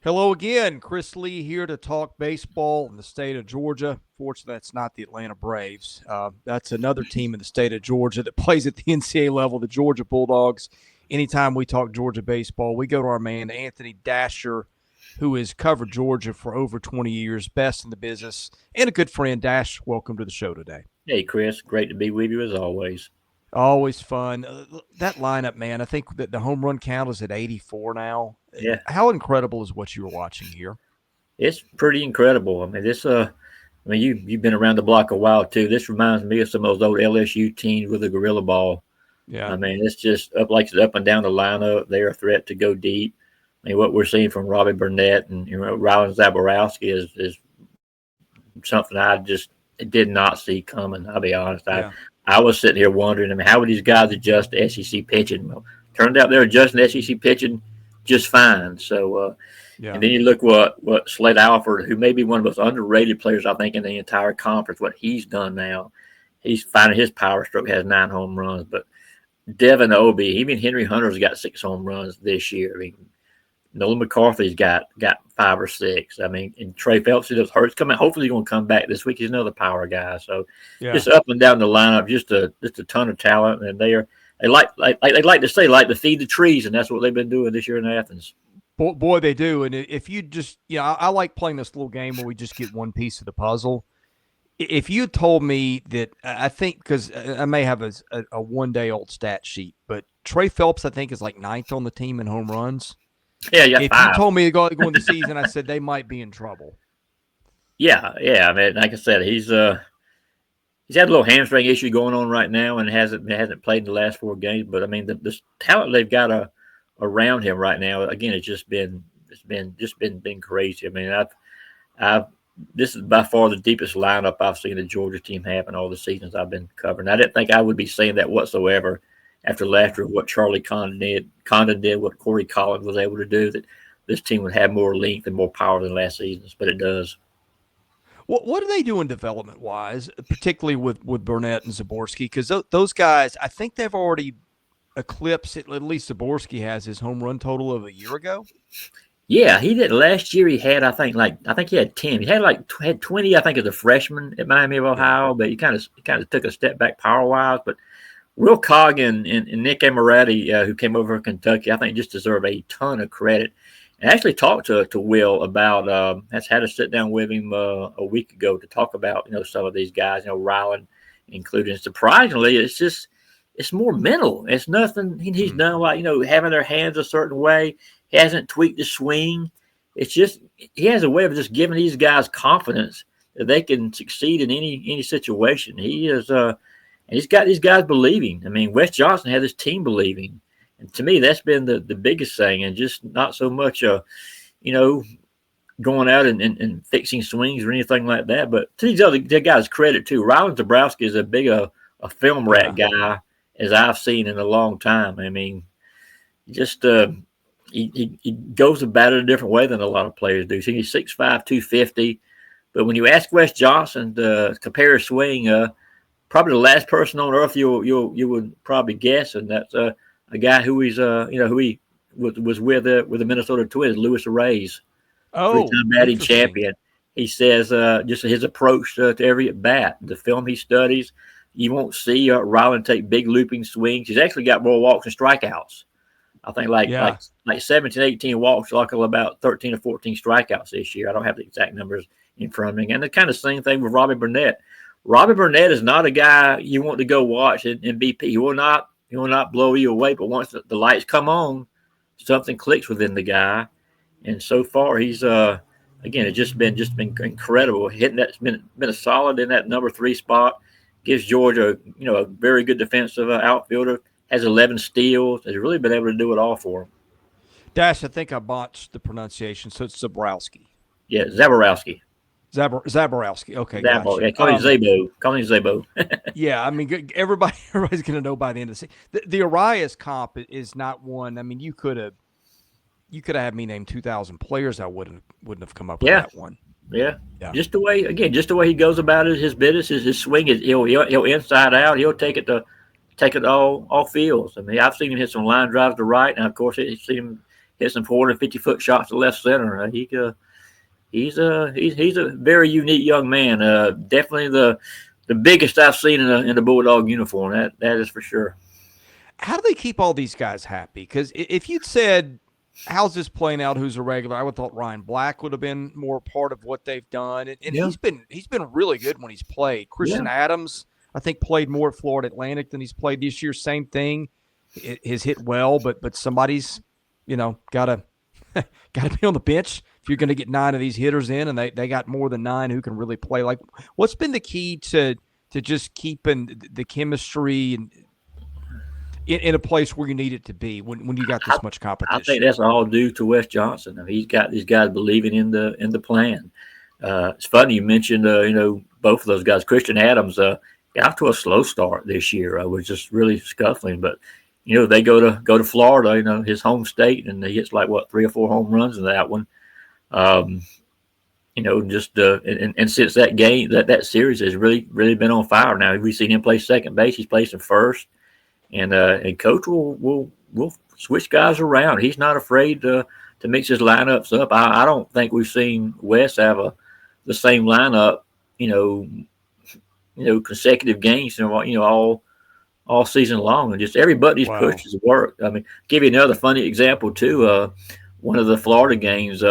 Hello again. Chris Lee here to talk baseball in the state of Georgia. Fortunately, that's not the Atlanta Braves. That's another team in the state of Georgia that plays at the NCAA level, the Georgia Bulldogs. Anytime we talk Georgia baseball, we go to our man, Anthony Dasher, who has covered Georgia for over 20 years, best in the business, and a good friend. Dash, welcome to the show today. Hey, Chris, great to be with you as always. Always fun. That lineup, man, I think that the home run count is at 84 now. Yeah, How incredible is what you were watching here? it's pretty incredible. I mean, you've been around the block a while too. This reminds me of some of those old LSU teams with the gorilla ball. Yeah. I mean, it's just up and down the lineup. They're a threat to go deep. I mean, what we're seeing from Robbie Burnett and Ryland Zaborowski is something I just did not see coming. I'll be honest. Yeah. I was sitting here wondering, I mean, how would these guys adjust to SEC pitching? Well, turned out they're adjusting to SEC pitching just fine. So, Yeah. and then you look what Slate Alford, who may be one of the most underrated players, I think, in the entire conference, what he's done now. He's finding his power stroke, has 9 home runs. But Devin Obie, even Henry Hunter's got 6 home runs this year. I mean, Nolan McCarthy's got 5 or 6. I mean, and Tre Phelps, he does hurt. Hopefully, he's going to come back this week. He's another power guy. So, just up and down the lineup, just a ton of talent, and they like to say, like to feed the trees, and that's what they've been doing this year in Athens. Boy, they do. And if you just, I like playing this little game where we just get one piece of the puzzle. If you told me that, I think, because I may have a one-day-old stat sheet, but Tre Phelps, I think, is like 9th on the team in home runs. Yeah, if 5. You told me to go in the season, I said they might be in trouble. Yeah. I mean, like I said, he's had a little hamstring issue going on right now and hasn't played in the last 4 games. But I mean, the talent they've got around him right now, again, it's been crazy. I mean, this is by far the deepest lineup I've seen the Georgia team have in all the seasons I've been covering. I didn't think I would be saying that whatsoever after last year, what Charlie Condon did, what Corey Collins was able to do, that this team would have more length and more power than last season's, but it does. What are they doing development-wise, particularly with Burnett and Zaborowski? Because those guys, I think they've already eclipsed, at least Zaborowski has, his home run total of a year ago. Yeah, he did. Last year he had, I think he had 10. He had 20, I think, as a freshman at Miami of Ohio, but he kind of took a step back power-wise. But Will Cogg and Nick Amorati, who came over from Kentucky, I think just deserve a ton of credit. I actually talked to Will about had a sit down with him a week ago to talk about some of these guys, Ryland included. Surprisingly, it's more mental. It's nothing he's done like having their hands a certain way. He hasn't tweaked the swing. It's just he has a way of just giving these guys confidence that they can succeed in any situation. He is and he's got these guys believing. I mean, Wes Johnson had his team believing. And to me, that's been the biggest thing, and just not so much, going out and fixing swings or anything like that. But to these other guys' credit, too, Ryland Zaborowski is as big a film rat guy as I've seen in a long time. I mean, just he goes about it a different way than a lot of players do. So he's 6'5", 250. But when you ask Wes Johnson to compare his swing, probably the last person on earth you would probably guess, and that's a guy who he's who he was with the Minnesota Twins, Luis Arraez, 3-time batting champion. He says just his approach to every at bat, the film he studies, you won't see Ryland take big looping swings. He's actually got more walks and strikeouts. I think like 17, 18 walks, like about 13 or 14 strikeouts this year. I don't have the exact numbers in front of me. And the kind of same thing with Robbie Burnett. Robbie Burnett is not a guy you want to go watch in BP. He will not blow you away, but once the lights come on, something clicks within the guy. And so far, he's again, it's just been incredible. Hitting that's been a solid in that number 3 spot. Gives Georgia, a very good defensive outfielder. Has 11 steals. Has really been able to do it all for him. Dash, I think I botched the pronunciation, so it's Zaborowski. Yeah, Zaborowski. Zaborowski. Okay, Zabor. Yeah, call him Zabo. Call him Zabo. Yeah, I mean, everybody's going to know by the end of the season. The Arias comp is not one. I mean, you could have had me name 2,000 players. I woun't have come up with that one. Yeah. Just the way he goes about it, his business, his swing is he'll inside out. He'll take it all fields. I mean, I've seen him hit some line drives to right, and of course, I've seen him hit some 450-foot shots to left center. He's a very unique young man. Definitely the biggest I've seen in a Bulldog uniform. That is for sure. How do they keep all these guys happy? Because if you'd said, how's this playing out, who's a regular, I would have thought Ryan Black would have been more part of what they've done. And he's been really good when he's played. Christian Adams, I think, played more at Florida Atlantic than he's played this year. Same thing. Has hit well, but somebody's, got to be on the bench if you're going to get 9 of these hitters in, and they got more than 9 who can really play. Like, what's been the key to just keeping the chemistry and in a place where you need it to be when you got this much competition? I think that's all due to Wes Johnson. I mean, he's got these guys believing in the plan. It's funny you mentioned both of those guys. Christian Adams got off to a slow start this year. Was just really scuffling, but they go to Florida, his home state, and he hits 3 or 4 home runs in that one. And since that game, that series has really been on fire. Now we've seen him play second base. He's placing first. And coach will switch guys around. He's not afraid to mix his lineups up. I don't think we've seen Wes have the same lineup, consecutive games, all season long, and just everybody's pushed his work. I mean, give you another funny example too. One of the Florida games,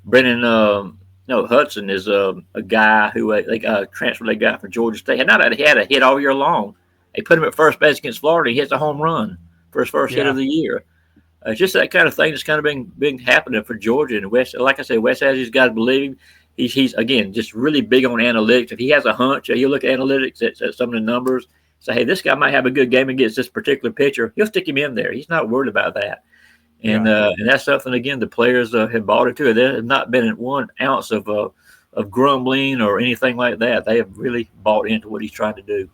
Brennan Hudson is a guy who they transferred. They got from Georgia State. He had a hit all year long. They put him at first base against Florida. He hits a home run for his first hit of the year. Just that kind of thing that's kind of been happening for Georgia. And Wes, like I said, Wes has these guys believing. He's again just really big on analytics. If he has a hunch, he'll look at analytics at some of the numbers. Say, hey, this guy might have a good game against this particular pitcher. He'll stick him in there. He's not worried about that. And that's something, again, the players have bought into it. There has not been 1 ounce of grumbling or anything like that. They have really bought into what he's trying to do.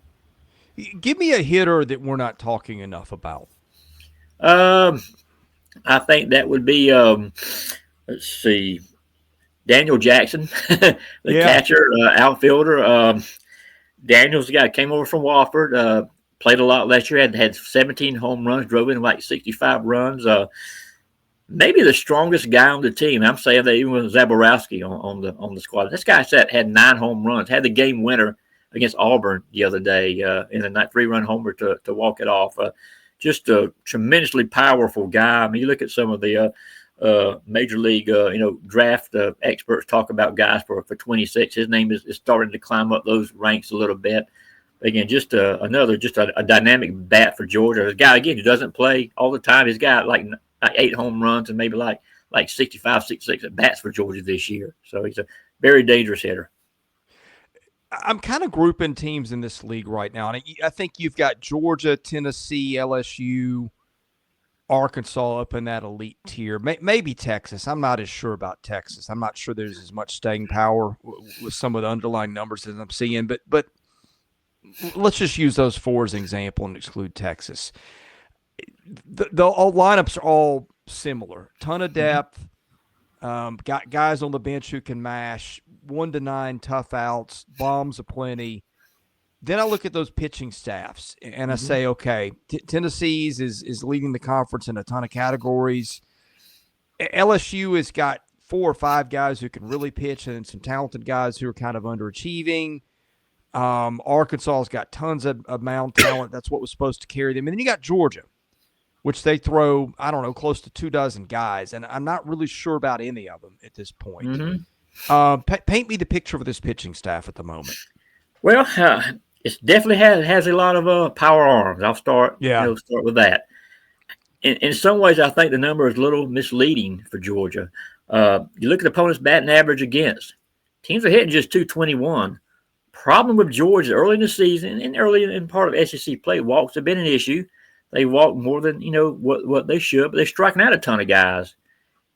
Give me a hitter that we're not talking enough about. I think that would be, let's see, Daniel Jackson, the catcher, outfielder. Daniel's the guy that came over from Wofford, played a lot last year, had 17 home runs, drove in 65 runs. Maybe the strongest guy on the team. I'm saying that even with Zaborowski on the squad. This guy had 9 home runs, had the game winner against Auburn the other day in a 3-run homer to walk it off. Just a tremendously powerful guy. I mean, you look at some of the major league, draft experts talk about guys for 26. His name is starting to climb up those ranks a little bit. Again, just a dynamic bat for Georgia. A guy, again, who doesn't play all the time. He's got 8 home runs and maybe like 65, 66 at bats for Georgia this year. So he's a very dangerous hitter. I'm kind of grouping teams in this league right now. And I think you've got Georgia, Tennessee, LSU, Arkansas up in that elite tier. Maybe Texas. I'm not as sure about Texas. I'm not sure there's as much staying power with some of the underlying numbers that I'm seeing. But let's just use those 4 as an example and exclude Texas. The all lineups are all similar. Ton of depth. Got guys on the bench who can mash. 1 to 9 tough outs, bombs aplenty. Then I look at those pitching staffs and I say, okay, Tennessee's is leading the conference in a ton of categories. LSU has got 4 or 5 guys who can really pitch and some talented guys who are kind of underachieving. Arkansas's got tons of mound talent. That's what was supposed to carry them. And then you got Georgia, which they throw, close to 2 dozen guys. And I'm not really sure about any of them at this point. Paint me the picture of this pitching staff at the moment. Well, it definitely has a lot of power arms. I'll start with that. In some ways, I think the number is a little misleading for Georgia. You look at opponents' batting average against. Teams are hitting just 221. Problem with Georgia early in the season and early in part of SEC play, walks have been an issue. They walk more than what they should, but they're striking out a ton of guys.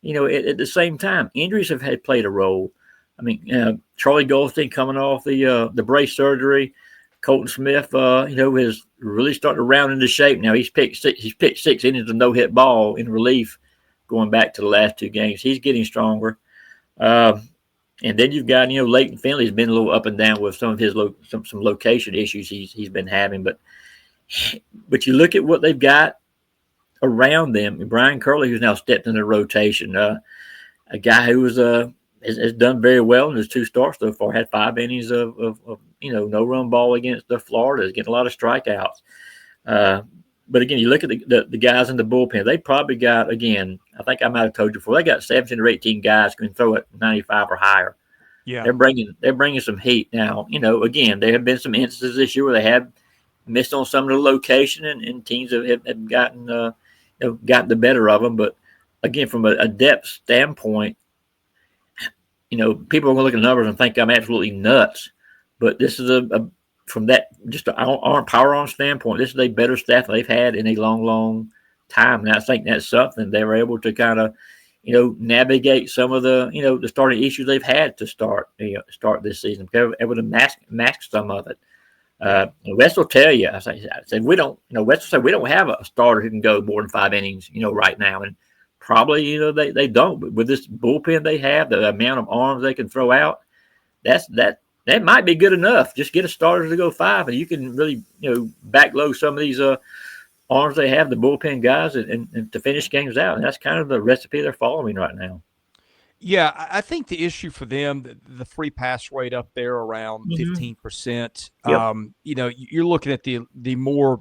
At the same time, injuries have played a role. I mean, Charlie Goldstein coming off the brace surgery. Colton Smith, is really starting to round into shape now. He's pitched 6 innings of no-hit ball in relief going back to the last 2 games. He's getting stronger. And then you've got, Leighton Finley's been a little up and down with some of his some location issues he's been having. But you look at what they've got around them. Brian Curley, who's now stepped in the rotation, a guy who was has done very well in his 2 starts so far. Had 5 innings of no run ball against the Florida. He's getting a lot of strikeouts. But again, you look at the guys in the bullpen. They probably got, again, I think I might have told you before, they got 17 or 18 guys who can throw it 95 or higher. Yeah, they're bringing some heat now. Again, there have been some instances this year where they have missed on some of the location, and teams have gotten gotten the better of them. But again, from a depth standpoint, people are going to look at numbers and think I'm absolutely nuts. But this is from that just our power arm standpoint, this is a better staff they've had in a long, long time. And I think that's something they were able to kind of, navigate some of the, the starting issues they've had to start this season. They're able to mask some of it. Wes will tell you, I said we don't, Wes will say we don't have a starter who can go more than 5 innings, right now. And probably, they don't. But with this bullpen they have, the amount of arms they can throw out, that might be good enough. Just get a starter to go 5, and you can really, backload some of these arms they have, the bullpen guys, and to finish games out. And that's kind of the recipe they're following right now. Yeah, I think the issue for them, the free pass rate up there around 15%. Yep. You're looking at the more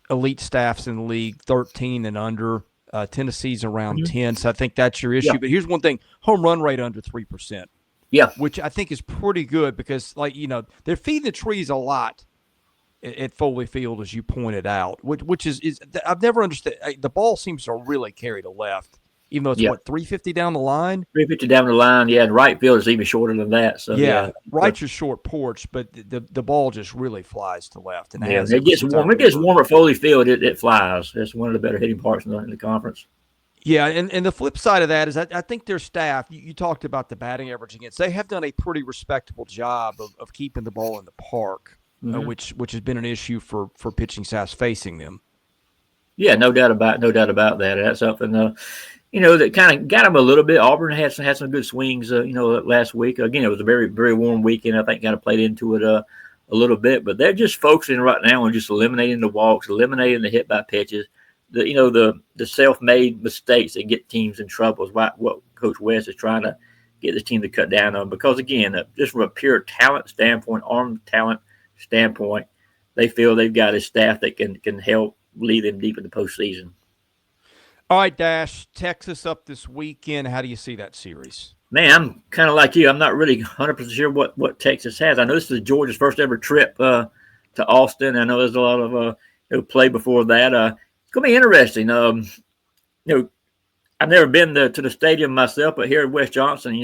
elite staffs in the league, 13 and under. Tennessee's around 10, so I think that's your issue. Yeah. But here's one thing: home run rate under 3%. Yeah, which I think is pretty good because, they're feeding the trees a lot at Foley Field, as you pointed out, which is I've never understood. The ball seems to really carry to left, even though it's 350 down the line. 350 down the line, and right field is even shorter than that. So right's a short porch, but the ball just really flies to left. And it gets warm. It gets warm at Foley Field. It flies. It's one of the better hitting parts in the conference. Yeah, and the flip side of that is I think their staff, you talked about the batting average against, they have done a pretty respectable job of keeping the ball in the park, which has been an issue for pitching staffs facing them. Yeah, no doubt about that. That's something that kind of got them a little bit. Auburn had some good swings, last week. Again, it was a very, very warm weekend. I think kind of played into it a little bit, but they're just focusing right now on just eliminating the walks, eliminating the hit by pitches. The self-made mistakes that get teams in trouble is what Coach Wes is trying to get this team to cut down on. Because again, just from a pure talent standpoint, arm talent standpoint, they feel they've got a staff that can help lead them deep in the postseason. All right, Dash, Texas up this weekend. How do you see that series? Man, I'm kind of like you. I'm not really 100% sure what Texas has. I know this is Georgia's first ever trip to Austin. I know there's a lot of play before that. It's going to be interesting. I've never been to the stadium myself, but here at Wes Johnson,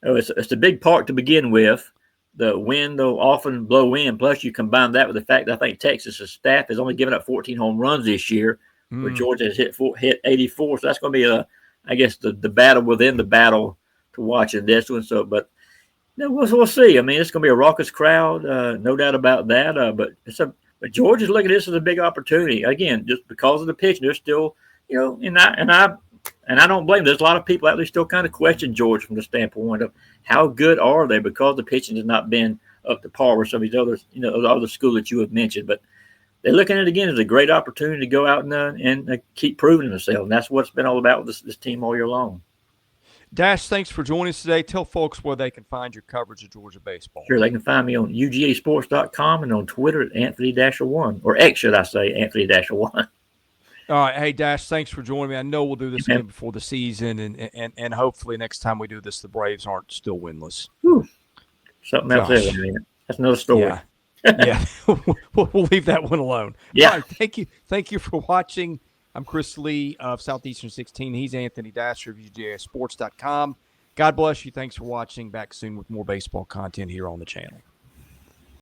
it's a big park to begin with. The wind will often blow in. Plus, you combine that with the fact that I think Texas's staff has only given up 14 home runs this year, where Georgia has hit 84. So that's going to be the battle within the battle to watch in this one. So, but we'll see. I mean, it's going to be a raucous crowd, no doubt about that. But Georgia's looking at this as a big opportunity. Again, just because of the pitching, they're still, and I don't blame them. There's a lot of people out there still kind of question Georgia from the standpoint of how good are they, because the pitching has not been up to par with some of these others, the other schools that you have mentioned. But they're looking at it again as a great opportunity to go out and keep proving themselves. And that's what it's been all about with this team all year long. Dash, thanks for joining us today. Tell folks where they can find your coverage of Georgia baseball. Sure, they can find me on UGAsports.com and on Twitter at Anthony-1, or X, should I say, Anthony-1. All right. Hey, Dash, thanks for joining me. I know we'll do this again before the season, and hopefully next time we do this, the Braves aren't still winless. Whew. Something else there, man. That's another story. Yeah. We'll leave that one alone. Yeah. All right, thank you for watching. I'm Chris Lee of Southeastern 16. He's Anthony Dasher of UGAsports.com. God bless you. Thanks for watching. Back soon with more baseball content here on the channel.